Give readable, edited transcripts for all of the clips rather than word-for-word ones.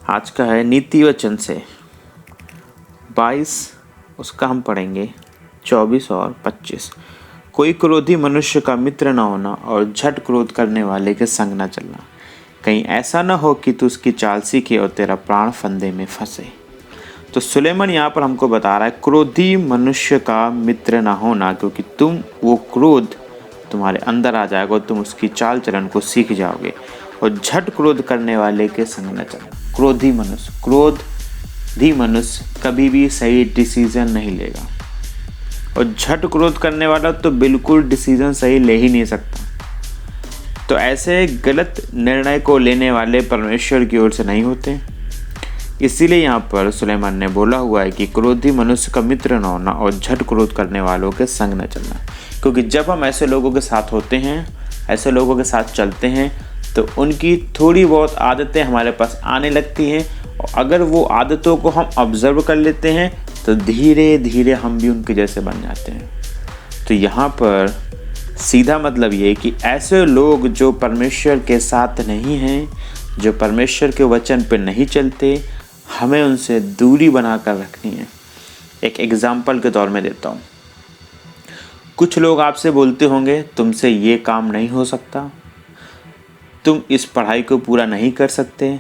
आज का है नीति वचन से 22, उसका हम पढ़ेंगे 24 और 25। कोई क्रोधी मनुष्य का मित्र न होना और झट क्रोध करने वाले के संग न चलना, कहीं ऐसा न हो कि तू उसकी चाल सीखे और तेरा प्राण फंदे में फंसे। तो सुलेमान यहाँ पर हमको बता रहा है क्रोधी मनुष्य का मित्र ना होना, क्योंकि तुम वो क्रोध तुम्हारे अंदर आ जाएगा और तुम उसकी चाल चलन को सीख जाओगे। और झट क्रोध करने वाले के संग न चलना। क्रोधी मनुष्य कभी भी सही डिसीजन नहीं लेगा, और झट क्रोध करने वाला तो बिल्कुल डिसीजन सही ले ही नहीं सकता। तो ऐसे गलत निर्णय को लेने वाले परमेश्वर की ओर से नहीं होते। इसीलिए यहाँ पर सुलेमान ने बोला हुआ है कि क्रोधी मनुष्य का मित्र न होना और झट क्रोध करने वालों के संग न चलना, क्योंकि जब हम ऐसे लोगों के साथ होते हैं, ऐसे लोगों के साथ चलते हैं, तो उनकी थोड़ी बहुत आदतें हमारे पास आने लगती हैं। और अगर वो आदतों को हम ऑब्जर्व कर लेते हैं तो धीरे धीरे हम भी उनके जैसे बन जाते हैं। तो यहाँ पर सीधा मतलब ये कि ऐसे लोग जो परमेश्वर के साथ नहीं हैं, जो परमेश्वर के वचन पर नहीं चलते, हमें उनसे दूरी बनाकर रखनी है। एक एग्जाम्पल के तौर में देता हूँ। कुछ लोग आपसे बोलते होंगे तुमसे ये काम नहीं हो सकता, तुम इस पढ़ाई को पूरा नहीं कर सकते,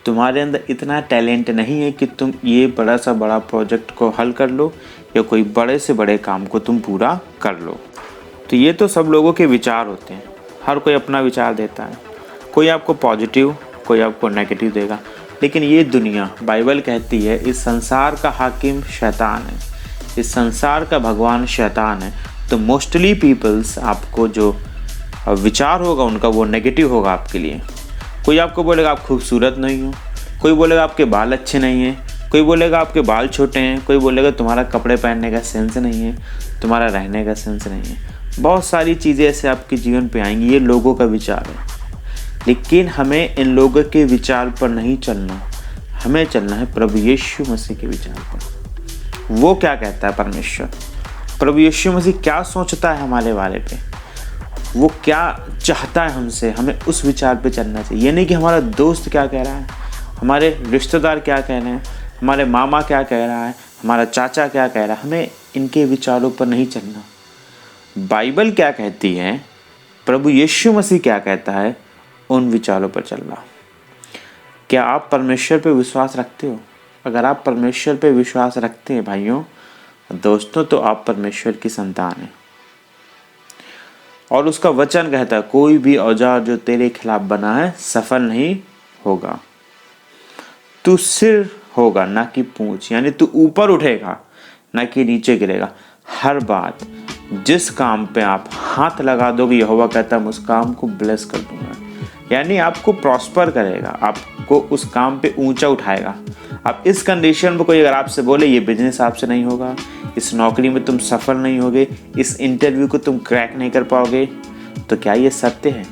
तुम्हारे अंदर इतना टैलेंट नहीं है कि तुम ये बड़ा सा बड़ा प्रोजेक्ट को हल कर लो या कोई बड़े से बड़े काम को तुम पूरा कर लो। तो ये तो सब लोगों के विचार होते हैं, हर कोई अपना विचार देता है। कोई आपको पॉजिटिव, कोई आपको नेगेटिव देगा। लेकिन ये दुनिया, बाइबल कहती है, इस संसार का हाकिम शैतान है, इस संसार का भगवान शैतान है। तो मोस्टली पीपल्स आपको जो विचार होगा उनका वो नेगेटिव होगा आपके लिए। कोई आपको बोलेगा आप खूबसूरत नहीं हो, कोई बोलेगा आपके बाल अच्छे नहीं हैं, कोई बोलेगा आपके बाल छोटे हैं, कोई बोलेगा तुम्हारा कपड़े पहनने का सेंस नहीं है, तुम्हारा रहने का सेंस नहीं है। बहुत सारी चीज़ें ऐसे आपके जीवन पे आएंगी, ये लोगों का विचार है। लेकिन हमें इन लोगों के विचार पर नहीं चलना, हमें चलना है प्रभु यीशु मसीह के विचार पर। वो क्या कहता है परमेश्वर, प्रभु यीशु मसीह क्या सोचता है हमारे बारे पे, वो क्या चाहता है हमसे, हमें उस विचार पे चलना चाहिए। ये नहीं कि हमारा दोस्त क्या कह रहा है, हमारे रिश्तेदार क्या कह रहे हैं, हमारे मामा क्या कह रहा है, हमारा चाचा क्या कह रहा है, हमें इनके विचारों पर नहीं चलना। बाइबल क्या कहती है, प्रभु यीशु मसीह क्या कहता है, उन विचारों पर चलना। क्या आप परमेश्वर पे विश्वास रखते हो? अगर आप परमेश्वर पे विश्वास रखते हैं भाइयों, दोस्तों, तो आप परमेश्वर की संतान हैं। और उसका वचन कहता है कोई भी औजार जो तेरे खिलाफ बना है सफल नहीं होगा। तू सिर होगा ना कि पूंछ, यानी तू ऊपर उठेगा ना कि नीचे गिरेगा। हर बात, जिस काम पे आप हाथ लगा दोगे, यहोवा कहता है उस काम को ब्लेस कर दूंगा, यानी आपको प्रॉस्पर करेगा, आपको उस काम पे ऊंचा उठाएगा। अब इस कंडीशन में कोई अगर आपसे बोले ये बिजनेस आपसे नहीं होगा, इस नौकरी में तुम सफल नहीं होगे, इस इंटरव्यू को तुम क्रैक नहीं कर पाओगे, तो क्या ये सत्य है?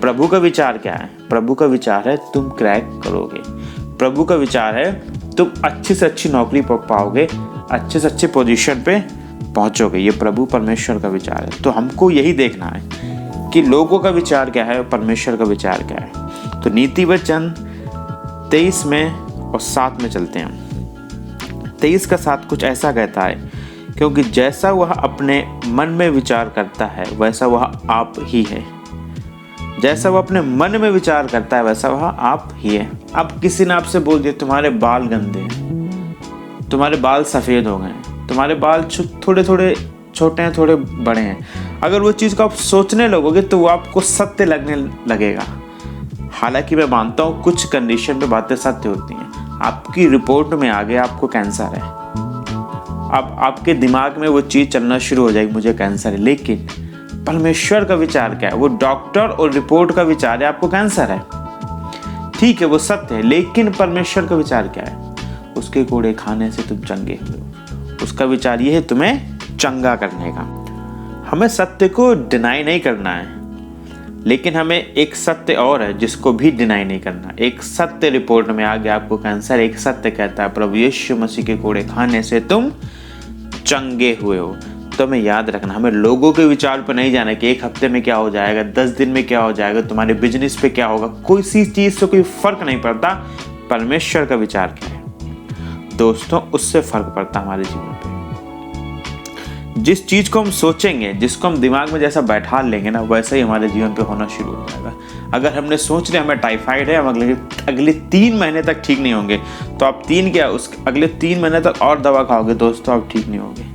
प्रभु का विचार क्या है? प्रभु का विचार है तुम क्रैक करोगे। प्रभु का विचार है तुम अच्छी से अच्छी नौकरी पाओगे, अच्छे से अच्छे पोजीशन पे पहुंचोगे। ये प्रभु परमेश्वर का विचार है। तो हमको यही देखना है कि लोगों का विचार क्या है और परमेश्वर का विचार क्या है। तो नीति वचन 23 में और 7 में चलते हैं। 23 का 7 कुछ ऐसा कहता है, क्योंकि जैसा वह अपने मन में विचार करता है वैसा वह आप ही है। जैसा वह अपने मन में विचार करता है वैसा वह आप ही है। अब किसी ने आपसे बोल दिया तुम्हारे बाल गंदे हैं, तुम्हारे बाल सफ़ेद हो गए हैं, तुम्हारे बाल थोड़े थोड़े छोटे हैं, थोड़े बड़े हैं। अगर वो चीज़ को आप सोचने लगोगे तो वो आपको सत्य लगने लगेगा। हालांकि मैं मानता हूँ कुछ कंडीशन पे बातें सत्य होती हैं। आपकी रिपोर्ट में आ गया आपको कैंसर है, अब आपके दिमाग में वो चीज़ चलना शुरू हो जाएगी मुझे कैंसर है। लेकिन परमेश्वर का विचार क्या है? वो डॉक्टर और रिपोर्ट का विचार है आपको कैंसर है, ठीक है, वो सत्य है। लेकिन परमेश्वर का विचार क्या है? उसके कोड़े खाने से तुम चंगे हो। उसका विचार ये है तुम्हें चंगा करने का। हमें सत्य को डिनाई नहीं करना है, लेकिन हमें एक सत्य और है जिसको भी डिनाई नहीं करना। एक सत्य रिपोर्ट में आ गया आपको कैंसर, एक सत्य कहता है प्रभु यीशु मसीह के कोड़े खाने से तुम चंगे हुए हो। तो हमें याद रखना, हमें लोगों के विचार पर नहीं जाना कि एक हफ्ते में क्या हो जाएगा, 10 दिन में क्या हो जाएगा, तुम्हारे बिजनेस पे क्या होगा। कोई सी चीज़ से कोई फर्क नहीं पड़ता। परमेश्वर का विचार क्या है, दोस्तों उससे फर्क पड़ता है हमारे जीवन पे। जिस चीज को हम सोचेंगे, जिसको हम दिमाग में जैसा बैठा लेंगे ना, वैसा ही हमारे जीवन पे होना शुरू हो जाएगा। अगर हमने सोच लिया हमें टाइफाइड है, हम अगले 3 महीने तक ठीक नहीं होंगे, तो आप अगले 3 महीने तक और दवा खाओगे दोस्तों, आप ठीक नहीं होंगे।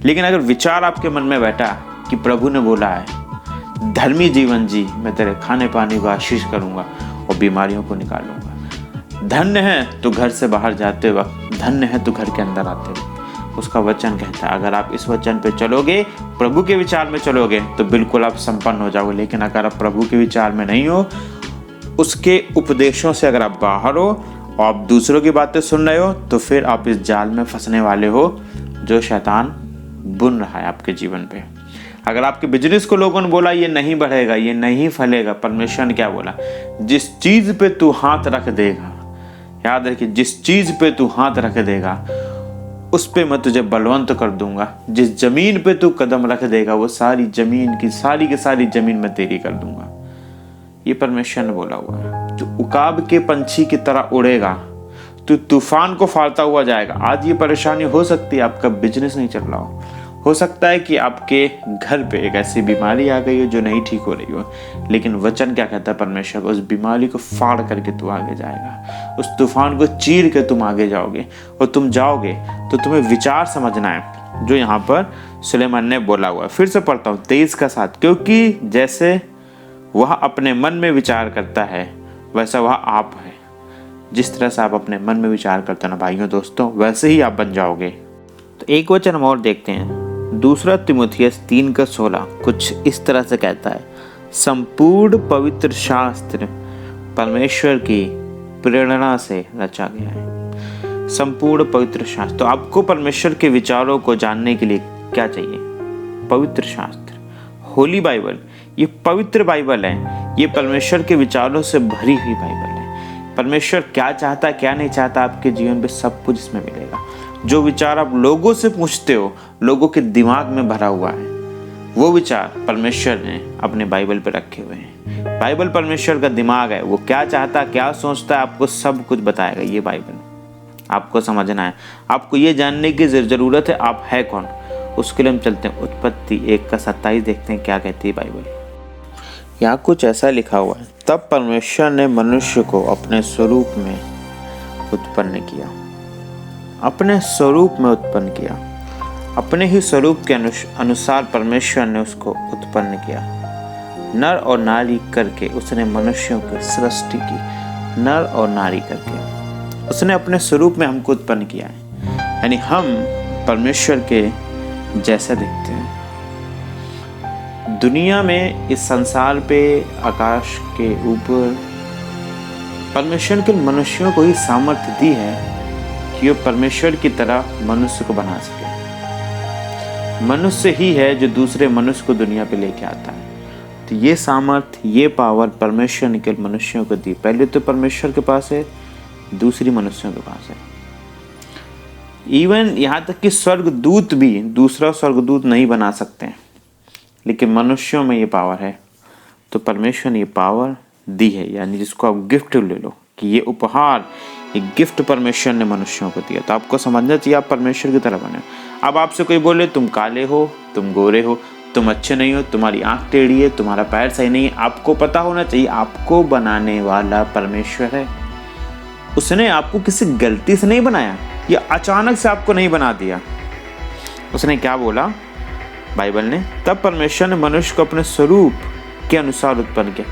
लेकिन अगर विचार आपके मन में बैठा कि प्रभु ने बोला है धर्मी जीवन जी, मैं तेरे खाने पानी को आशीष करूंगा और बीमारियों को निकालूंगा, धन्य है तो घर से बाहर जाते वक्त, धन्य है तो घर के अंदर आते वक्त, उसका वचन कहता है अगर आप इस वचन पे चलोगे, प्रभु के विचार में चलोगे, तो बिल्कुल आप संपन्न हो जाओगे। लेकिन अगर आप प्रभु के विचार में नहीं हो, उसके उपदेशों से अगर आप बाहर हो और आप दूसरों की बातें सुन रहे हो, तो फिर आप इस जाल में फंसने वाले हो जो शैतान बुन रहा है आपके जीवन पे। अगर आपके बिजनेस को लोगों ने बोला ये नहीं बढ़ेगा, ये नहीं फलेगा, परमेश्वर ने क्या बोला, जिस चीज पे तू हाथ रख देगा, याद रखिए, जिस चीज पे तू हाथ रख देगा उस पे मैं तुझे बलवंत कर दूंगा। जिस जमीन पे तू कदम रख देगा वो सारी जमीन की सारी जमीन मैं तेरी कर दूंगा। ये परमेश्वर ने बोला हुआ है। जो उकाब के पंछी की तरह उड़ेगा, तू तूफान को फाड़ता हुआ जाएगा। आज ये परेशानी हो सकती है, आपका बिजनेस नहीं चल रहा हो सकता है कि आपके घर पे एक ऐसी बीमारी आ गई हो जो नहीं ठीक हो रही हो, लेकिन वचन क्या कहता है परमेश्वर, उस बीमारी को फाड़ करके तू आगे जाएगा, उस तूफान को चीर के तुम आगे जाओगे। और तुम जाओगे तो तुम्हें विचार समझना है जो यहाँ पर सुलेमान ने बोला हुआ। फिर से पढ़ता हूँ 23 का 7, क्योंकि जैसे वह अपने मन में विचार करता है वैसा वह आप है। जिस तरह से आप अपने मन में विचार करते हैं ना भाइयों दोस्तों, वैसे ही आप बन जाओगे। तो एक वचन हम और देखते हैं, 2 तीमुथियुस 3:16 कुछ इस तरह से कहता है, संपूर्ण पवित्र शास्त्र परमेश्वर की प्रेरणा से रचा गया है। संपूर्ण पवित्र शास्त्र, तो आपको परमेश्वर के विचारों को जानने के लिए क्या चाहिए, पवित्र शास्त्र, होली बाइबल। ये पवित्र बाइबल है, ये परमेश्वर के विचारों से भरी हुई बाइबल है। परमेश्वर क्या चाहता क्या नहीं चाहता आपके जीवन पे सब कुछ इसमें मिलेगा। जो विचार आप लोगों से पूछते हो, लोगों के दिमाग में भरा हुआ है, वो विचार परमेश्वर ने अपने बाइबल पे रखे हुए हैं। बाइबल परमेश्वर का दिमाग है, वो क्या चाहता क्या सोचता है आपको सब कुछ बताएगा। ये बाइबल आपको समझना है, आपको ये जानने की जरूरत है आप है कौन। उसके लिए हम चलते हैं उत्पत्ति 1:27 देखते हैं क्या कहती है बाइबल। यहाँ कुछ ऐसा लिखा हुआ है, तब परमेश्वर ने मनुष्य को अपने स्वरूप में उत्पन्न किया, अपने स्वरूप में उत्पन्न किया, अपने ही स्वरूप के अनुसार परमेश्वर ने उसको उत्पन्न किया, नर और नारी करके उसने मनुष्यों की सृष्टि की। नर और नारी करके उसने अपने स्वरूप में हमको उत्पन्न किया है, यानी हम परमेश्वर के जैसे दिखते हैं। दुनिया में, इस संसार पे, आकाश के ऊपर परमेश्वर के मनुष्यों को ही सामर्थ्य दी है कि वो परमेश्वर की तरह मनुष्य को बना सके। मनुष्य ही है जो दूसरे मनुष्य को दुनिया पे लेके आता है। तो ये सामर्थ्य, ये पावर परमेश्वर ने केवल मनुष्यों को दी। पहले तो परमेश्वर के पास है, दूसरी मनुष्यों के पास है। इवन यहाँ तक कि स्वर्गदूत भी दूसरा स्वर्गदूत नहीं बना सकते हैं, लेकिन मनुष्यों में ये पावर है। तो परमेश्वर ने ये पावर दी है, यानी जिसको आप गिफ्ट ले लो कि ये उपहार, ये गिफ्ट परमेश्वर ने मनुष्यों को दिया। तो आपको समझना चाहिए आप परमेश्वर की तरह बने। अब आपसे कोई बोले तुम काले हो, तुम गोरे हो, तुम अच्छे नहीं हो, तुम्हारी आंख टेढ़ी है, तुम्हारा पैर सही नहीं है, आपको पता होना चाहिए आपको बनाने वाला परमेश्वर है। उसने आपको किसी गलती से नहीं बनाया, या अचानक से आपको नहीं बना दिया। उसने क्या बोला बाइबल ने, तब परमेश्वर ने मनुष्य को अपने स्वरूप के अनुसार उत्पन्न किया।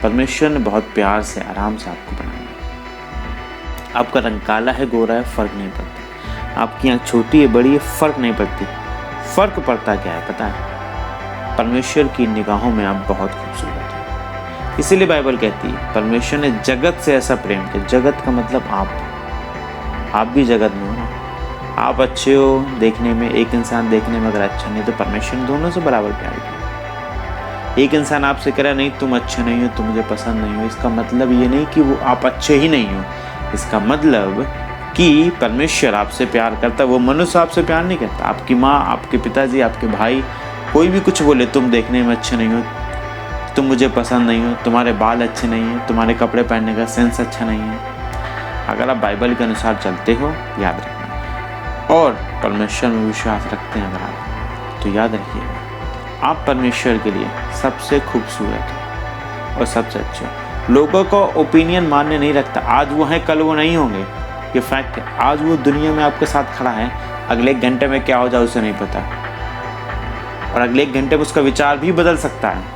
परमेश्वर ने बहुत प्यार से, आराम से आपको बनाया। आपका रंग काला है, गोरा है, फर्क नहीं पड़ता। आपकी आंख छोटी है, बड़ी है, फर्क नहीं पड़ती। फर्क पड़ता क्या है पता है, परमेश्वर की निगाहों में आप बहुत खूबसूरत हैं। इसीलिए बाइबल कहती है परमेश्वर ने जगत से ऐसा प्रेम किया। जगत का मतलब आप भी जगत में हो ना। आप अच्छे हो देखने में, एक इंसान देखने में अगर अच्छा नहीं तो परमेश्वर ने दोनों से बराबर प्यार किया। एक इंसान आपसे कह रहा नहीं तुम अच्छे नहीं हो, तुम मुझे पसंद नहीं हो, इसका मतलब ये नहीं कि वो आप अच्छे ही नहीं हो। इसका मतलब कि परमेश्वर आपसे प्यार करता है, वो मनुष्य आपसे प्यार नहीं करता। आपकी माँ, आपके पिताजी, आपके भाई, कोई भी कुछ बोले तुम देखने में अच्छे नहीं हो, तुम मुझे पसंद नहीं हो, तुम्हारे बाल अच्छे नहीं हैं, तुम्हारे कपड़े पहनने का सेंस अच्छा नहीं है, अगर आप बाइबल के अनुसार चलते हो, याद रखना, और परमेश्वर में विश्वास रखते हैं अगर आप, तो याद रखिएगा आप परमेश्वर के लिए सबसे खूबसूरत हो और सबसे अच्छे हो। लोगों को ओपिनियन मानने नहीं रखता, आज वो हैं कल वो नहीं होंगे, ये फैक्ट है। आज वो दुनिया में आपके साथ खड़ा है, अगले एक घंटे में क्या हो जाए उसे नहीं पता, और अगले एक घंटे में उसका विचार भी बदल सकता है।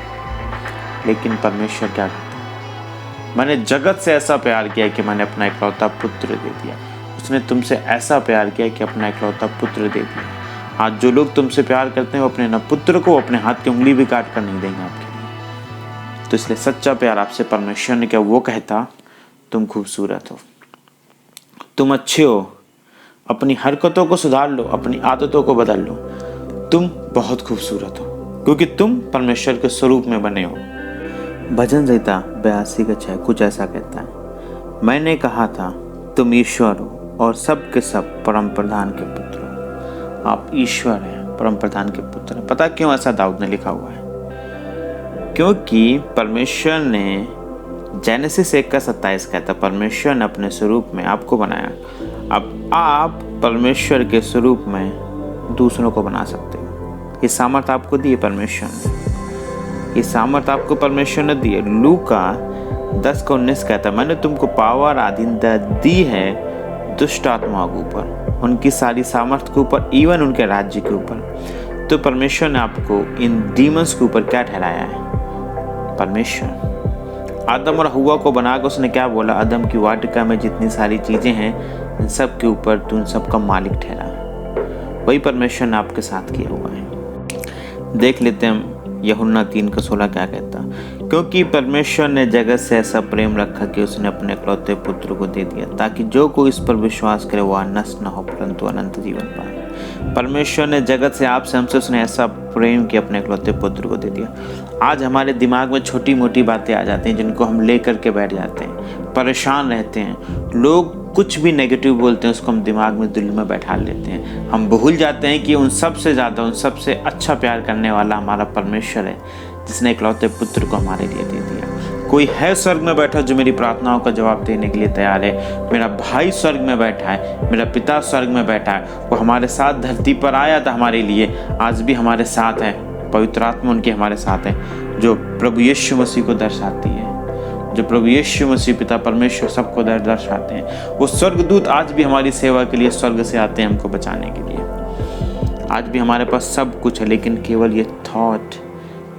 लेकिन परमेश्वर क्या कहता है, मैंने जगत से ऐसा प्यार किया कि मैंने अपना इकलौता पुत्र दे दिया। उसने तुमसे ऐसा प्यार किया कि अपना इकलौता पुत्र दे दिया। आज जो लोग तुमसे प्यार करते हैं वो अपने न पुत्र को अपने हाथ की उंगली भी काट कर नहीं देंगे आपके लिए। तो इसलिए सच्चा प्यार आपसे परमेश्वर ने क्या वो कहता, तुम खूबसूरत हो, तुम अच्छे हो, अपनी हरकतों को सुधार लो, अपनी आदतों को बदल लो, तुम बहुत खूबसूरत हो क्योंकि तुम परमेश्वर के स्वरूप में बने हो। भजन संहिता 82:6 कुछ ऐसा कहता है, मैंने कहा था तुम ईश्वर हो और सब के सब परम प्रधान के पुत्र हो। आप ईश्वर हैं, परम प्रधान के पुत्र हैं। पता क्यों ऐसा दाऊद ने लिखा हुआ है? क्योंकि परमेश्वर ने जेनेसिस 1:27 कहता, परमेश्वर ने अपने स्वरूप में आपको बनाया। अब आप परमेश्वर के स्वरूप में दूसरों को बना सकते हो। ये सामर्थ आपको दी है परमेश्वर ने, ये सामर्थ आपको परमेश्वर ने दी है। लूका 10:19 कहता, मैंने तुमको पावर अधीनता दी है दुष्ट आत्माओं के ऊपर, उनकी सारी सामर्थ के ऊपर, इवन उनके राज्य के ऊपर। तो परमेश्वर ने आपको इन डीमंस के ऊपर क्या ठहराया है? परमेश्वर। आदम और हव्वा को बनाकर उसने क्या बोला? आदम की वाटिका में जितनी सारी चीजें हैं इन सब के ऊपर तू इन सब का मालिक ठहरा। वही परमेश्वर ने आपके साथ किया हुआ है। देख लेते हैं हम यूहन्ना 3:16 क्या कहता, क्योंकि परमेश्वर ने जगत से ऐसा प्रेम रखा कि उसने अपने इकलौते पुत्र को दे दिया, ताकि जो कोई इस पर विश्वास करे वह नष्ट न हो परंतु अनंत जीवन पाए। परमेश्वर ने जगत से आपसे हमसे उसने ऐसा प्रेम कि अपने इकलौते पुत्र को दे दिया। आज हमारे दिमाग में छोटी मोटी बातें आ जाती हैं जिनको हम ले करके बैठ जाते हैं, परेशान रहते हैं। लोग कुछ भी नेगेटिव बोलते हैं उसको हम दिमाग में, दिल में बैठा लेते हैं। हम भूल जाते हैं कि उन सब से ज़्यादा, उन सब से अच्छा प्यार करने वाला हमारा परमेश्वर है, जिसने इकलौते पुत्र को हमारे लिए दे दिया। कोई है स्वर्ग में बैठा जो मेरी प्रार्थनाओं का जवाब देने के लिए तैयार है। मेरा भाई स्वर्ग में बैठा है, मेरा पिता स्वर्ग में बैठा है। वो हमारे साथ धरती पर आया था हमारे लिए, आज भी हमारे साथ है। पवित्र आत्मा उनकी हमारे साथ है, जो प्रभु यीशु मसीह को दर्शाती है, जो प्रभु यीशु मसीह पिता परमेश्वर सबको दर्शाते हैं। वो स्वर्गदूत आज भी हमारी सेवा के लिए स्वर्ग से आते हैं हमको बचाने के लिए। आज भी हमारे पास सब कुछ है, लेकिन केवल ये थॉट,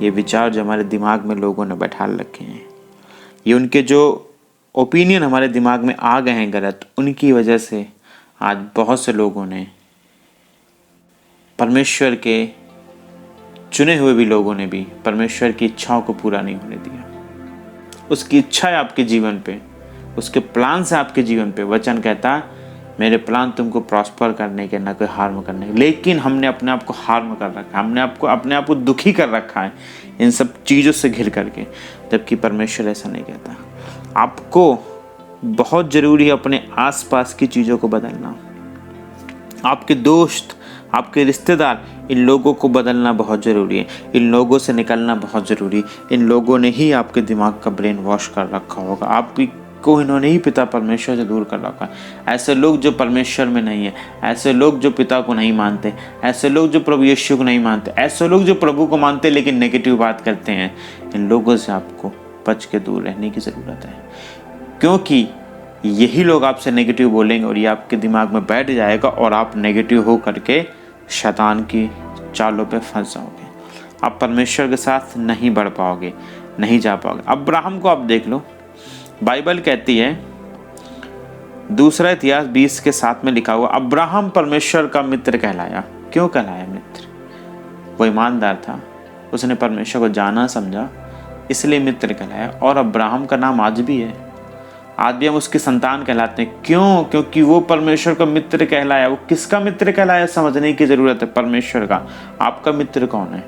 ये विचार जो हमारे दिमाग में लोगों ने बैठा रखे हैं, ये उनके जो ओपिनियन हमारे दिमाग में आ गए हैं गलत, उनकी वजह से आज बहुत से लोगों ने, परमेश्वर के चुने हुए भी लोगों ने भी परमेश्वर की इच्छाओं को पूरा नहीं होने दिया। उसकी इच्छा है आपके जीवन पे, उसके प्लान से आपके जीवन पे। वचन कहता है मेरे प्लान तुमको प्रॉस्पर करने के, ना कोई हार्म करने के। लेकिन हमने अपने आप को हार्म कर रखा है, हमने अपने आप को दुखी कर रखा है इन सब चीज़ों से घिर करके, जबकि परमेश्वर ऐसा नहीं कहता। आपको बहुत ज़रूरी है अपने आसपास की चीज़ों को बदलना। आपके दोस्त, आपके रिश्तेदार, इन लोगों को बदलना बहुत ज़रूरी है। इन लोगों से निकलना बहुत ज़रूरी है। इन लोगों ने ही आपके दिमाग का ब्रेन वॉश कर रखा होगा, आपको इन्होंने ही पिता परमेश्वर से दूर कर रखा है। ऐसे लोग जो परमेश्वर में नहीं है, ऐसे लोग जो पिता को नहीं मानते, ऐसे लोग जो प्रभु यीशु को नहीं मानते, ऐसे लोग जो प्रभु को मानते लेकिन नेगेटिव बात करते हैं, इन लोगों से आपको बच के दूर रहने की ज़रूरत है। क्योंकि यही लोग आपसे नेगेटिव बोलेंगे और ये आपके दिमाग में बैठ जाएगा और आप नेगेटिव हो करके शैतान की चालों पे फंस जाओगे। आप परमेश्वर के साथ नहीं बढ़ पाओगे, नहीं जा पाओगे। अब्राहम को आप देख लो, बाइबल कहती है, दूसरा इतिहास 20:7 में लिखा हुआ, अब्राहम परमेश्वर का मित्र कहलाया। क्यों कहलाया मित्र? वो ईमानदार था, उसने परमेश्वर को जाना समझा, इसलिए मित्र कहलाया। और अब्राहम का नाम आज भी है, आज भी हम उसकी संतान कहलाते हैं। क्यों? क्योंकि वो परमेश्वर का मित्र कहलाया। वो किसका मित्र कहलाया समझने की जरूरत है, परमेश्वर का। आपका मित्र कौन है?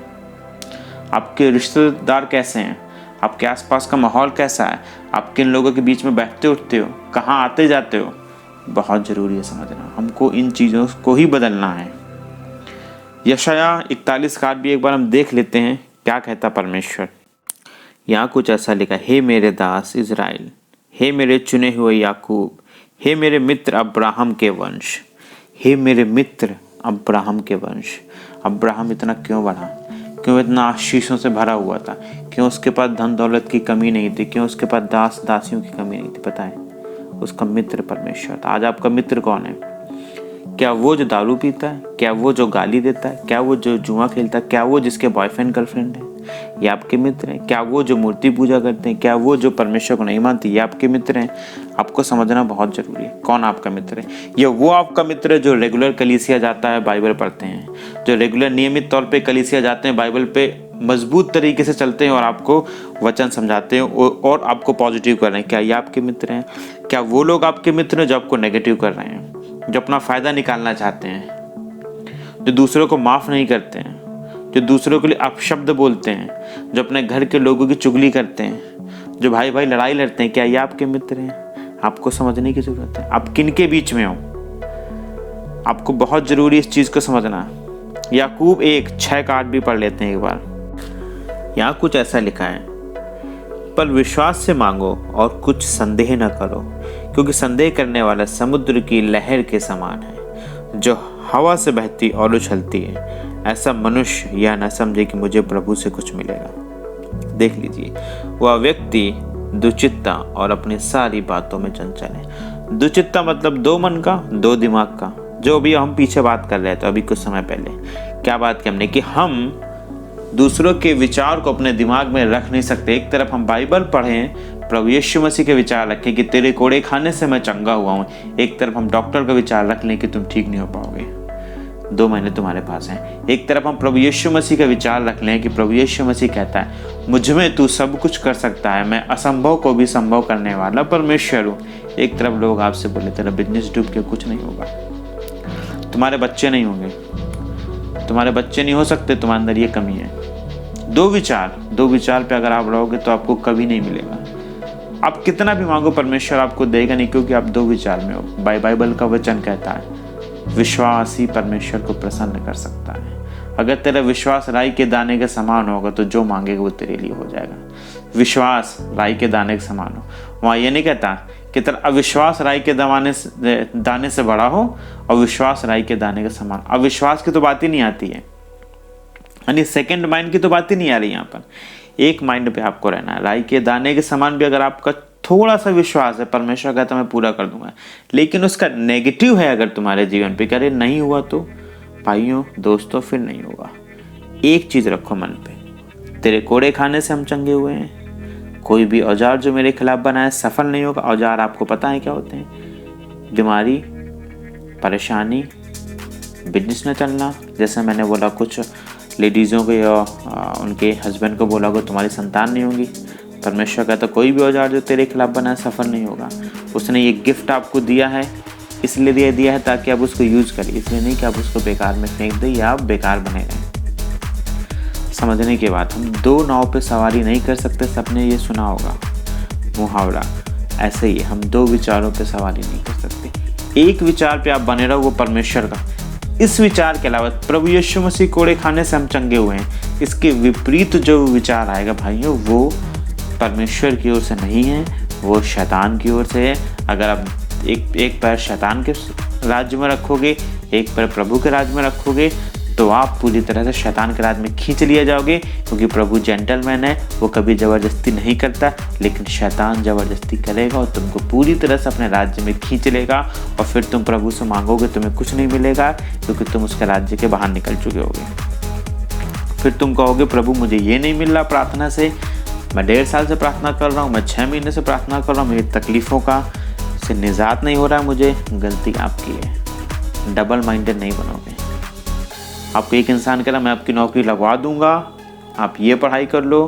आपके रिश्तेदार कैसे हैं? आपके आसपास का माहौल कैसा है? आप किन लोगों के बीच में बैठते उठते हो, कहाँ आते जाते हो? बहुत जरूरी है समझना। हमको इन चीज़ों को ही बदलना है। यशायाह 41:8 भी एक बार हम देख लेते हैं क्या कहता परमेश्वर। यहाँ कुछ ऐसा लिखा, हे मेरे दास इज़राइल, हे मेरे चुने हुए याकूब, हे मेरे मित्र अब्राहम के वंश, हे मेरे मित्र अब्राहम के वंश। अब्राहम इतना क्यों बढ़ा, क्यों इतना आशीषों से भरा हुआ था, क्यों उसके पास धन दौलत की कमी नहीं थी, क्यों उसके पास दास दासियों की कमी नहीं थी? पता है, उसका मित्र परमेश्वर था। आज आपका मित्र कौन है? क्या वो जो दारू पीता है? क्या वो जो गाली देता है? क्या वो जो जुआ खेलता है? क्या वो जिसके बॉयफ्रेंड गर्लफ्रेंड है? ये आपके मित्र हैं। क्या वो जो मूर्ति पूजा करते हैं? क्या वो जो परमेश्वर को नहीं मानती? ये आपके मित्र हैं। आपको समझना बहुत जरूरी है कौन आपका मित्र है। ये वो आपका मित्र है जो रेगुलर कलीसिया जाता है, बाइबल पढ़ते हैं, जो रेगुलर नियमित तौर पे कलीसिया जाते हैं, बाइबल पे मजबूत तरीके से चलते हैं और आपको वचन समझाते हैं और आपको पॉजिटिव कर रहे हैं। क्या ये आपके मित्र हैं? क्या वो लोग आपके मित्र हैं जो आपको नेगेटिव कर रहे हैं, जो अपना फायदा निकालना चाहते हैं, जो दूसरों को माफ नहीं करते हैं, जो दूसरों के लिए अपशब्द बोलते हैं, जो अपने घर के लोगों की चुगली करते हैं, जो भाई भाई लड़ाई लड़ते हैं? क्या ये आपके मित्र हैं? आपको समझने की जरूरत है आप किन के बीच में हो। आपको बहुत जरूरी इस चीज को समझना। याकूब 1:6-8 भी पढ़ लेते हैं एक बार। यहाँ कुछ ऐसा लिखा है, पर विश्वास से मांगो और कुछ संदेह न करो, क्योंकि संदेह करने वाला समुद्र की लहर के समान है, जो हवा से बहती और उछलती है। ऐसा मनुष्य यह न समझे कि मुझे प्रभु से कुछ मिलेगा। देख लीजिए, वह व्यक्ति दुचित्ता और अपनी सारी बातों में चंचल है। दुचित्ता मतलब दो मन का, दो दिमाग का। जो अभी हम पीछे बात कर रहे थे अभी कुछ समय पहले, क्या बात की हमने कि हम दूसरों के विचार को अपने दिमाग में रख नहीं सकते। एक तरफ हम बाइबल पढ़ें, प्रभु यीशु मसीह के विचार रखें कि तेरे कोड़े खाने से मैं चंगा हुआ हूँ, एक तरफ हम डॉक्टर का विचार रख लें कि तुम ठीक नहीं हो पाओगे, 2 महीने तुम्हारे पास हैं। एक तरफ हम प्रभु यीशु मसीह का विचार रख लें कि प्रभु यीशु मसीह कहता है मुझ में तू सब कुछ कर सकता है, मैं असंभव को भी संभव करने वाला परमेश्वर हूँ। एक तरफ लोग आपसे बोले तेरा बिजनेस डूब के कुछ नहीं होगा, तुम्हारे बच्चे नहीं होंगे, तुम्हारे बच्चे नहीं हो सकते, तुम्हारे अंदर ये कमी है। दो विचार पे अगर आप रहोगे तो आपको कभी नहीं मिलेगा। आप कितना भी मांगो परमेश्वर आपको देगा नहीं, क्योंकि आप 2 विचार में हो। बाइबल का वचन कहता है विश्वास ही परमेश्वर को प्रसन्न कर सकता है। अगर तेरा विश्वास राई के दाने के समान होगा तो जो मांगेगा वो तेरे लिए हो जाएगा। विश्वास राई के दाने के समान हो, वहाँ ये नहीं कहता कि तेरा अविश्वास राई के दाने से बड़ा हो और विश्वास राई के दाने के समान। अविश्वास की तो बात ही नहीं आती है, यानी सेकंड माइंड की तो बात ही नहीं आ रही यहाँ पर। एक माइंड पे आपको रहना है। राई के दाने के समान भी अगर आपका थोड़ा सा विश्वास है, परमेश्वर कहता मैं पूरा कर दूंगा, लेकिन उसका नेगेटिव है अगर तुम्हारे जीवन पे, करे नहीं हुआ तो भाइयों दोस्तों फिर नहीं होगा। एक चीज रखो मन पे, तेरे कोड़े खाने से हम चंगे हुए हैं। कोई भी औजार जो मेरे खिलाफ बनाए सफल नहीं होगा। औजार आपको पता है क्या होते हैं? बीमारी, परेशानी, बिजनेस न चलना। जैसे मैंने बोला कुछ लेडीज़ों को या उनके हस्बैंड को बोला होगा तुम्हारी संतान नहीं होगी। परमेश्वर कहता कोई भी औजार जो तेरे खिलाफ बनाए सफल नहीं होगा। उसने ये गिफ्ट आपको दिया है, इसलिए दिया है ताकि आप उसको यूज़ करिए, इसलिए नहीं कि आप उसको बेकार में फेंक दें या आप बेकार बने रहें। समझने के बाद हम 2 नाव पे सवारी नहीं कर सकते। सबने ये सुना होगा मुहावरा, ऐसे ही हम 2 विचारों पे सवारी नहीं कर सकते। एक विचार पे आप बने रहो, वो परमेश्वर का। इस विचार के अलावा प्रभु यीशु मसीह कोड़े खाने से हम चंगे हुए हैं, इसके विपरीत जो विचार आएगा भाइयों वो परमेश्वर की ओर से नहीं है, वो शैतान की ओर से है। अगर आप एक पैर शैतान के राज्य में रखोगे, एक पैर प्रभु के राज्य में रखोगे, तो आप पूरी तरह से शैतान के राज्य में खींच लिए जाओगे। क्योंकि प्रभु जेंटलमैन है, वो कभी ज़बरदस्ती नहीं करता, लेकिन शैतान ज़बरदस्ती करेगा और तुमको पूरी तरह से अपने राज्य में खींच लेगा। और फिर तुम प्रभु से मांगोगे, तुम्हें कुछ नहीं मिलेगा, क्योंकि तुम उसके राज्य के बाहर निकल चुके होगे। फिर तुम कहोगे प्रभु मुझे ये नहीं मिल रहा प्रार्थना से, मैं 1.5 साल से प्रार्थना कर रहा हूँ, मैं 6 महीने से प्रार्थना कर रहा हूँ, मेरी तकलीफ़ों का से निजात नहीं हो रहा है मुझे। गलती आपकी है, डबल माइंडेड नहीं बनोगे। आपको एक इंसान कह रहा मैं आपकी नौकरी लगवा दूंगा, आप ये पढ़ाई कर लो,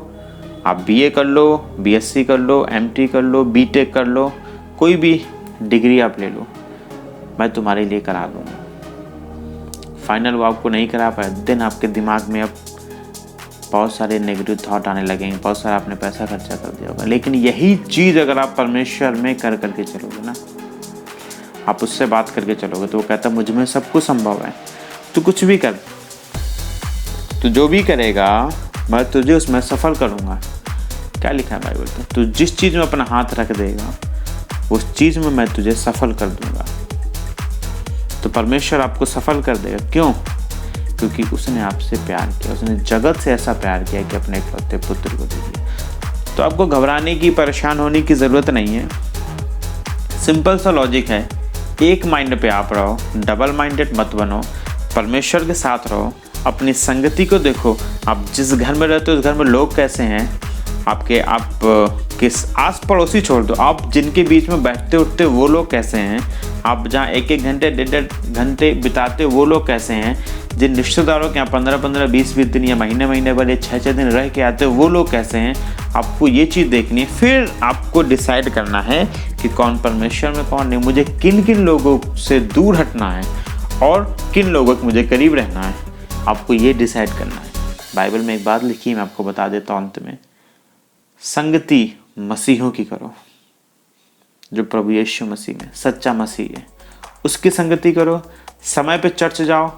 आप BA कर लो, BSc कर लो, MT कर लो, BTech कर लो, कोई भी डिग्री आप ले लो, मैं तुम्हारे लिए करा दूंगा। फाइनल वो आपको नहीं करा पाए, दिन आपके दिमाग में अब बहुत सारे नेगेटिव थॉट आने लगेंगे, बहुत सारा आपने पैसा खर्चा कर दिया होगा। लेकिन यही चीज़ अगर आप परमेश्वर में कर करके चलोगे ना, आप उससे बात करके चलोगे, तो वो कहता मुझ में सब कुछ संभव है, तू कुछ भी कर, तू जो भी करेगा मैं तुझे उसमें सफल करूँगा। क्या लिखा है बाइबल में? तू जिस चीज़ में अपना हाथ रख देगा उस चीज़ में मैं तुझे सफल कर दूंगा। तो परमेश्वर आपको सफल कर देगा। क्यों? क्योंकि उसने आपसे प्यार किया, उसने जगत से ऐसा प्यार किया कि अपने इकलौते पुत्र को दे दिया। तो आपको घबराने की, परेशान होने की ज़रूरत नहीं है। सिंपल सा लॉजिक है, एक माइंड पे आप रहो, डबल माइंडेड मत बनो, परमेश्वर के साथ रहो, अपनी संगति को देखो। आप जिस घर में रहते हो उस घर में लोग कैसे हैं, आप किस आस पड़ोसी छोड़ दो, आप जिनके बीच में बैठते उठते वो लोग कैसे हैं, आप जहाँ 1-1 घंटे 1.5 घंटे बिताते वो लोग कैसे हैं, जिन रिश्तेदारों के यहाँ 15-15, 20-20 दिन या महीने भर या 6-6 दिन रह के आते वो लोग कैसे हैं। आपको ये चीज़ देखनी है, फिर आपको डिसाइड करना है कि कौन परमेश्वर में कौन नहीं, मुझे किन किन लोगों से दूर हटना है और किन लोगों के मुझे करीब रहना है। आपको ये डिसाइड करना है। बाइबल में एक बात लिखी है, मैं आपको बता देता हूँ अंत में, संगति मसीहों की करो, जो प्रभु यीशु मसीह में सच्चा मसीह है उसकी संगति करो। समय पे चर्च जाओ,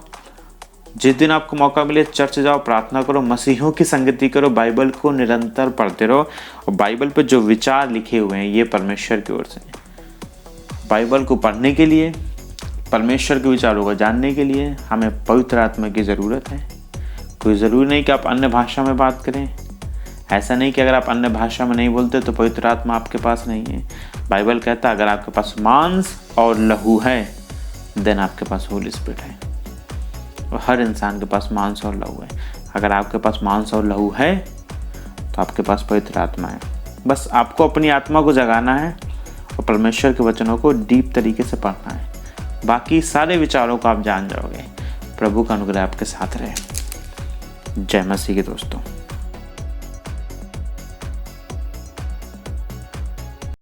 जिस दिन आपको मौका मिले चर्च जाओ, प्रार्थना करो, मसीहों की संगति करो, बाइबल को निरंतर पढ़ते रहो। और बाइबल पे जो विचार लिखे हुए हैं ये परमेश्वर की ओर से हैं। बाइबल को पढ़ने के लिए, परमेश्वर के विचारों को जानने के लिए हमें पवित्र आत्मा की ज़रूरत है। कोई ज़रूरी नहीं कि आप अन्य भाषा में बात करें, ऐसा नहीं कि अगर आप अन्य भाषा में नहीं बोलते तो पवित्र आत्मा आपके पास नहीं है। बाइबल कहता है अगर आपके पास मांस और लहू है देन आपके पास होली स्पिरिट है। और हर इंसान के पास मांस और लहू है। अगर आपके पास मांस और लहू है तो आपके पास पवित्र आत्मा है। बस आपको अपनी आत्मा को जगाना है और परमेश्वर के वचनों को डीप तरीके से पढ़ना है। बाकी सारे विचारों को आप जान जाओगे। प्रभु का अनुग्रह आपके साथ रहे। जय मसीह के दोस्तों।